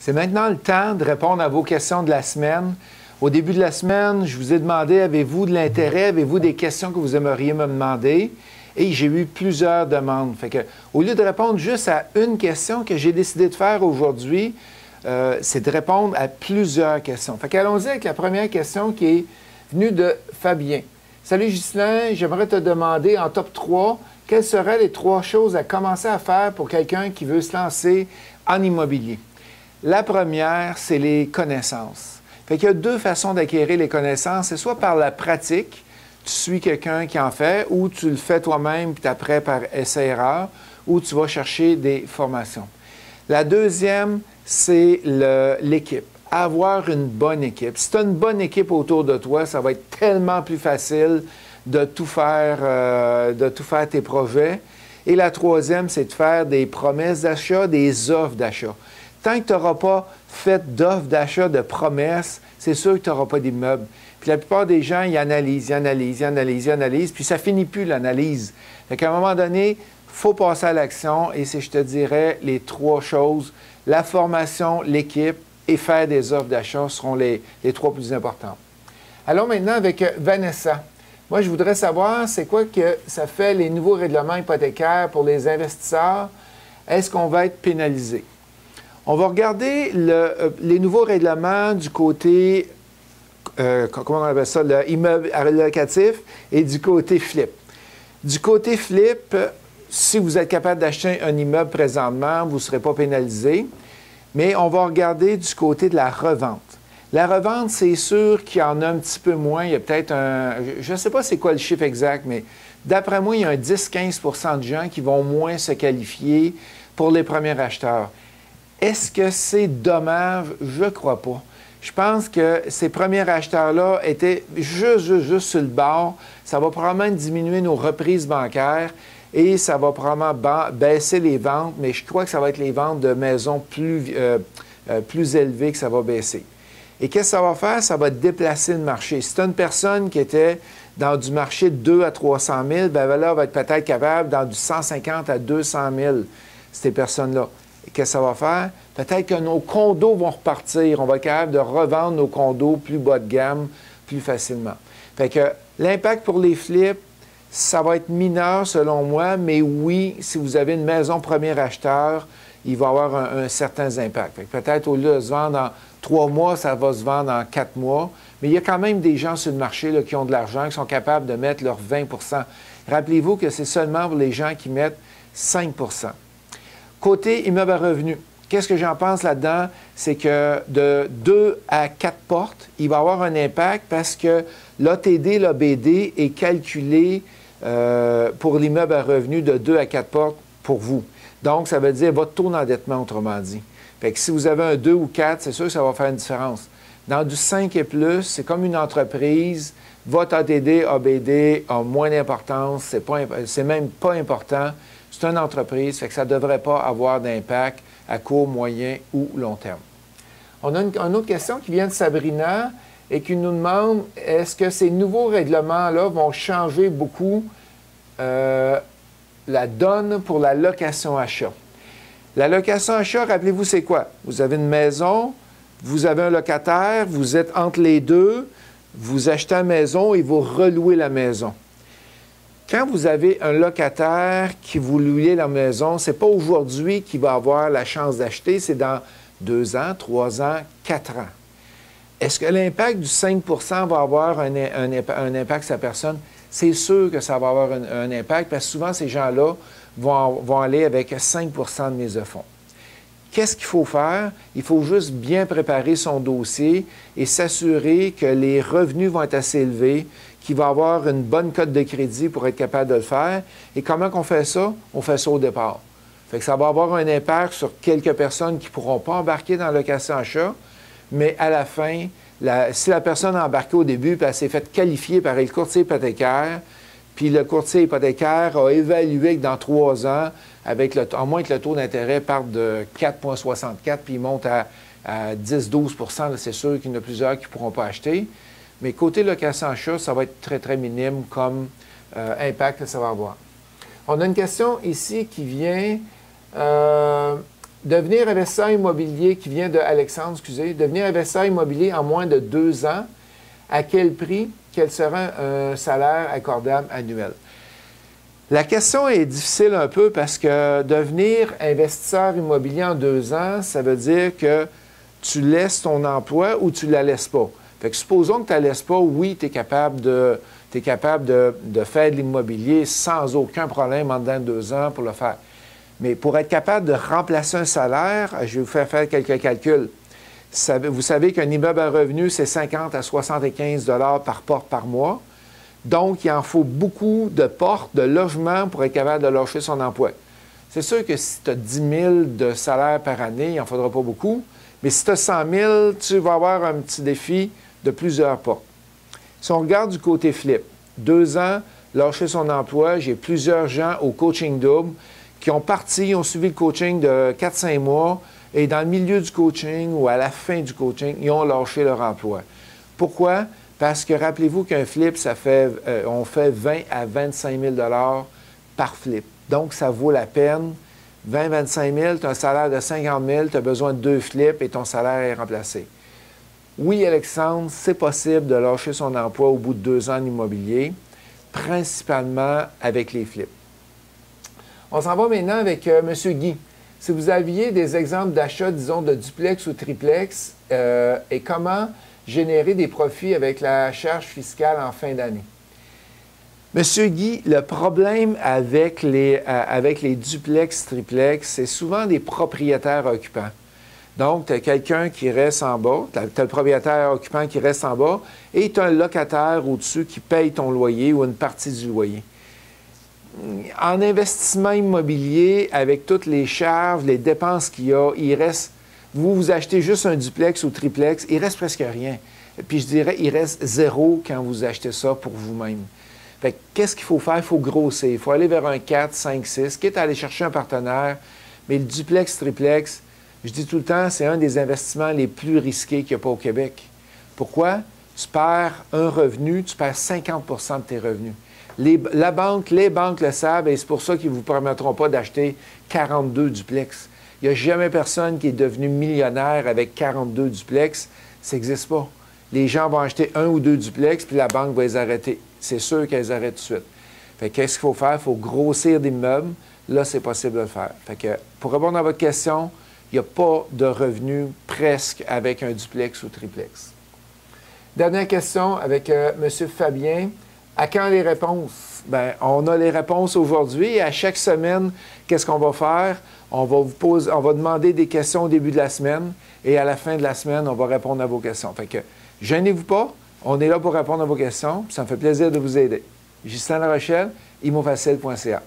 C'est maintenant le temps de répondre à vos questions de la semaine. Au début de la semaine, je vous ai demandé, avez-vous de l'intérêt, avez-vous des questions que vous aimeriez me demander? Et j'ai eu plusieurs demandes. Fait que, au lieu de répondre juste à une question que j'ai décidé de faire aujourd'hui, c'est de répondre à plusieurs questions. Fait qu'allons-y avec la première question qui est venue de Fabien. Salut Ghislain, j'aimerais te demander en top 3, quelles seraient les 3 choses à commencer à faire pour quelqu'un qui veut se lancer en immobilier? La première, c'est les connaissances. Fait qu'il y a 2 façons d'acquérir les connaissances. C'est soit par la pratique, tu suis quelqu'un qui en fait, ou tu le fais toi-même puis tu apprends par essai-erreur, ou tu vas chercher des formations. La deuxième, c'est l'équipe. Avoir une bonne équipe. Si tu as une bonne équipe autour de toi, ça va être tellement plus facile de tout faire tes projets. Et la troisième, c'est de faire des promesses d'achat, des offres d'achat. Tant que tu n'auras pas fait d'offres d'achat, de promesses, c'est sûr que tu n'auras pas d'immeuble. Puis la plupart des gens, ils analysent, puis ça ne finit plus l'analyse. Fait qu'à un moment donné, il faut passer à l'action et c'est, je te dirais, les 3 choses. La formation, l'équipe et faire des offres d'achat seront les 3 plus importantes. Allons maintenant avec Vanessa. Moi, je voudrais savoir, c'est quoi que ça fait les nouveaux règlements hypothécaires pour les investisseurs? Est-ce qu'on va être pénalisé? On va regarder les nouveaux règlements du côté, comment on appelle ça, l'immeuble locatif et du côté flip. Du côté flip, si vous êtes capable d'acheter un immeuble présentement, vous ne serez pas pénalisé. Mais on va regarder du côté de la revente. La revente, c'est sûr qu'il y en a un petit peu moins. Il y a peut-être je ne sais pas c'est quoi le chiffre exact, mais d'après moi, il y a un 10-15 de gens qui vont moins se qualifier pour les premiers acheteurs. Est-ce que c'est dommage? Je ne crois pas. Je pense que ces premiers acheteurs-là étaient juste sur le bord. Ça va probablement diminuer nos reprises bancaires et ça va probablement baisser les ventes, mais je crois que ça va être les ventes de maisons plus élevées que ça va baisser. Et qu'est-ce que ça va faire? Ça va déplacer le marché. Si tu as une personne qui était dans du marché de 2 à 300 000, bien là, elle va être peut-être capable dans du 150 à 200 000, ces personnes-là. Et qu'est-ce que ça va faire? Peut-être que nos condos vont repartir. On va être capable de revendre nos condos plus bas de gamme, plus facilement. Fait que l'impact pour les flips, ça va être mineur selon moi, mais oui, si vous avez une maison premier acheteur, il va y avoir un certain impact. Peut-être au lieu de se vendre en 3 mois, ça va se vendre en 4 mois. Mais il y a quand même des gens sur le marché là, qui ont de l'argent, qui sont capables de mettre leur 20 %. Rappelez-vous que c'est seulement pour les gens qui mettent 5 %. Côté immeuble à revenus, qu'est-ce que j'en pense là-dedans? C'est que de 2 à 4 portes, il va y avoir un impact parce que l'ATD, l'ABD est calculé pour l'immeuble à revenus de 2 à 4 portes pour vous. Donc, ça veut dire votre taux d'endettement, autrement dit. Fait que si vous avez un 2 ou 4, c'est sûr que ça va faire une différence. Dans du 5 et plus, c'est comme une entreprise. Votre ATD, ABD a moins d'importance. C'est même pas important. C'est une entreprise, fait que ça ne devrait pas avoir d'impact à court, moyen ou long terme. On a une autre question qui vient de Sabrina et qui nous demande, est-ce que ces nouveaux règlements-là vont changer beaucoup la donne pour la location-achat? La location-achat, rappelez-vous, c'est quoi? Vous avez une maison, vous avez un locataire, vous êtes entre les deux, vous achetez la maison et vous relouez la maison. Quand vous avez un locataire qui vous loue la maison, ce n'est pas aujourd'hui qu'il va avoir la chance d'acheter, c'est dans 2 ans, 3 ans, 4 ans. Est-ce que l'impact du 5 % va avoir un impact sur la personne? C'est sûr que ça va avoir un impact parce que souvent, ces gens-là vont aller avec 5 % de mise de fonds. Qu'est-ce qu'il faut faire? Il faut juste bien préparer son dossier et s'assurer que les revenus vont être assez élevés, qu'il va avoir une bonne cote de crédit pour être capable de le faire. Et comment on fait ça? On fait ça au départ. Fait que ça va avoir un impact sur quelques personnes qui ne pourront pas embarquer dans la location-achat, mais à la fin, si la personne a embarqué au début puis elle s'est fait qualifier par le courtier hypothécaire, puis le courtier hypothécaire a évalué que dans 3 ans, à moins que le taux d'intérêt parte de 4,64 puis il monte à 10-12 %, c'est sûr qu'il y en a plusieurs qui ne pourront pas acheter. Mais côté location-achat, ça va être très, très minime comme impact que ça va avoir. On a une question ici qui vient Devenir investisseur immobilier, qui vient de Alexandre, excusez, devenir investisseur immobilier en moins de 2 ans, à quel prix, quel sera un salaire accordable annuel? La question est difficile un peu parce que devenir investisseur immobilier en 2 ans, ça veut dire que tu laisses ton emploi ou tu ne la laisses pas. Fait que supposons que tu ne la laisses pas, oui, tu es capable de faire de l'immobilier sans aucun problème en dedans de 2 ans pour le faire. Mais pour être capable de remplacer un salaire, je vais vous faire quelques calculs. Vous savez qu'un immeuble à revenu, c'est 50 à 75 $ par porte par mois. Donc, il en faut beaucoup de portes, de logements pour être capable de lâcher son emploi. C'est sûr que si tu as 10 000 de salaire par année, il n'en faudra pas beaucoup. Mais si tu as 100 000, tu vas avoir un petit défi de plusieurs portes. Si on regarde du côté flip, 2 ans, lâcher son emploi, j'ai plusieurs gens au coaching double qui ont suivi le coaching de 4-5 mois et dans le milieu du coaching ou à la fin du coaching, ils ont lâché leur emploi. Pourquoi? Parce que rappelez-vous qu'un flip, on fait 20 à 25 000 $ par flip. Donc, ça vaut la peine. 20-25 000, tu as un salaire de 50 000, tu as besoin de 2 flips et ton salaire est remplacé. Oui, Alexandre, c'est possible de lâcher son emploi au bout de 2 ans en immobilier, principalement avec les flips. On s'en va maintenant avec M. Guy. Si vous aviez des exemples d'achat, disons, de duplex ou triplex, et comment générer des profits avec la charge fiscale en fin d'année? Monsieur Guy, le problème avec les duplex, triplex, c'est souvent des propriétaires occupants. Donc, tu as quelqu'un qui reste en bas, tu as le propriétaire occupant qui reste en bas, et tu as un locataire au-dessus qui paye ton loyer ou une partie du loyer. En investissement immobilier, avec toutes les charges, les dépenses qu'il y a, il reste, vous achetez juste un duplex ou triplex, il reste presque rien. Puis je dirais, il reste 0 quand vous achetez ça pour vous-même. Fait que qu'est-ce qu'il faut faire? Il faut grossir. Il faut aller vers un 4, 5, 6, quitte à aller chercher un partenaire. Mais le duplex, triplex, je dis tout le temps, c'est un des investissements les plus risqués qu'il n'y a pas au Québec. Pourquoi? Tu perds un revenu, tu perds 50 % de tes revenus. Les banques le savent et c'est pour ça qu'ils ne vous permettront pas d'acheter 42 duplex. Il n'y a jamais personne qui est devenu millionnaire avec 42 duplex. Ça n'existe pas. Les gens vont acheter 1 ou 2 duplex, puis la banque va les arrêter. C'est sûr qu'elles arrêtent tout de suite. Fait que qu'est-ce qu'il faut faire? Il faut grossir des meubles. Là, c'est possible de le faire. Fait que pour répondre à votre question, il n'y a pas de revenus presque avec un duplex ou triplex. Dernière question avec M. Fabien. À quand les réponses? Bien, on a les réponses aujourd'hui. À chaque semaine, qu'est-ce qu'on va faire? On va demander des questions au début de la semaine et à la fin de la semaine, on va répondre à vos questions. Fait que, gênez-vous pas. On est là pour répondre à vos questions. Ça me fait plaisir de vous aider. Justin Larochelle, immofacile.ca.